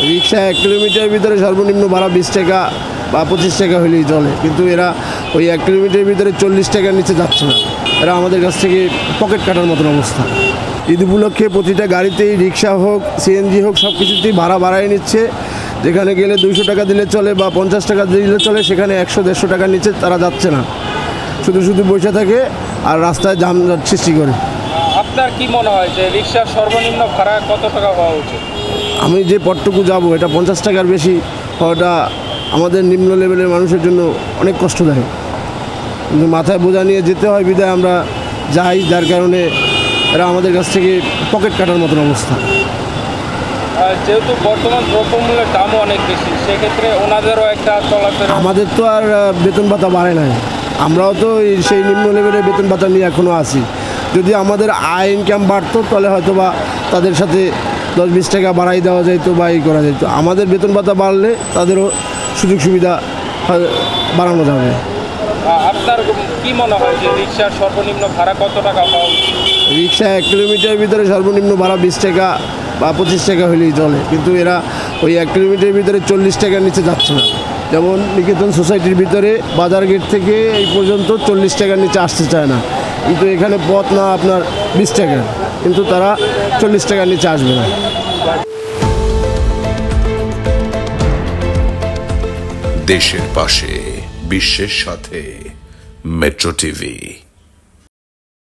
রিক্সা 1 কিলোমিটারের ভিতরে সর্বনিম্ন ভাড়া 20 টাকা বা 25 টাকা হলেই চলে, কিন্তু এরা ওই 1 কিলোমিটারের ভিতরে 40 টাকার নিচে যাচ্ছে না। এরা আমাদের কাছ থেকে পকেট কাটার মতন অবস্থা। ঈদ উপলক্ষে প্রতিটা গাড়িতেই, রিক্সা হোক, সিএনজি হোক, সব কিছুতেই ভাড়া বাড়াই নিচ্ছে। যেখানে গেলে 200 টাকা দিলে চলে বা 50 টাকা দিলে চলে, সেখানে 100-150 টাকার নিচে তারা যাচ্ছে না, শুধু বসে থাকে আর রাস্তায় যানজট সৃষ্টি করে। আপনার কি মনে হয় যে রিক্সার সর্বনিম্ন ভাড়া কত টাকা হওয়া উচিত? আমি যে পথটুকু যাব এটা 50 টাকার বেশি হওয়াটা আমাদের নিম্ন লেভেলের মানুষের জন্য অনেক কষ্টদায়ক, কিন্তু মাথায় বোঝা নিয়ে যেতে হয় বিধায় আমরা যাই, যার কারণে এরা আমাদের কাছ থেকে পকেট কাটার মতন অবস্থা। যেহেতু বর্তমান দ্রব্যমূল্যের দামও অনেক বেশি, সেক্ষেত্রে ওনাদেরও একটা চলাফেরা। আমাদের তো আর বেতন ভাতা বাড়ে নাই, আমরাও তো সেই নিম্ন লেভেলের বেতন ভাতা নিয়ে এখনও আছি। যদি আমাদের আয় ইনকাম বাড়তো তাহলে হয়তো বা তাদের সাথে 10-20 টাকা বাড়াই দেওয়া যেত বা এই করা যেত। আমাদের বেতন ভাতা বাড়লে তাদেরও সুযোগ সুবিধা বাড়ানো যাবে। আপনার কি মনে হয় যে রিক্সার সর্বনিম্ন ভাড়া কত টাকা হওয়া উচিত? রিক্সা 1 কিলোমিটারের ভিতরে সর্বনিম্ন ভাড়া 20 টাকা বা 25 টাকা হলেই চলে, কিন্তু এরা ওই 1 কিলোমিটারের ভিতরে 40 টাকার নিচে যাচ্ছে না। যেমন নিকেতন সোসাইটির ভিতরে বাজার গেট থেকে এই পর্যন্ত 40 টাকার নিচে আসতে চায় না, কিন্তু এখানে পথ না আপনার 20 টাকা, কিন্তু তারা 40 টাকার নিচে আসবে না। দেশের পাশে, বিশ্বের সাথে, মেট্রো টিভি।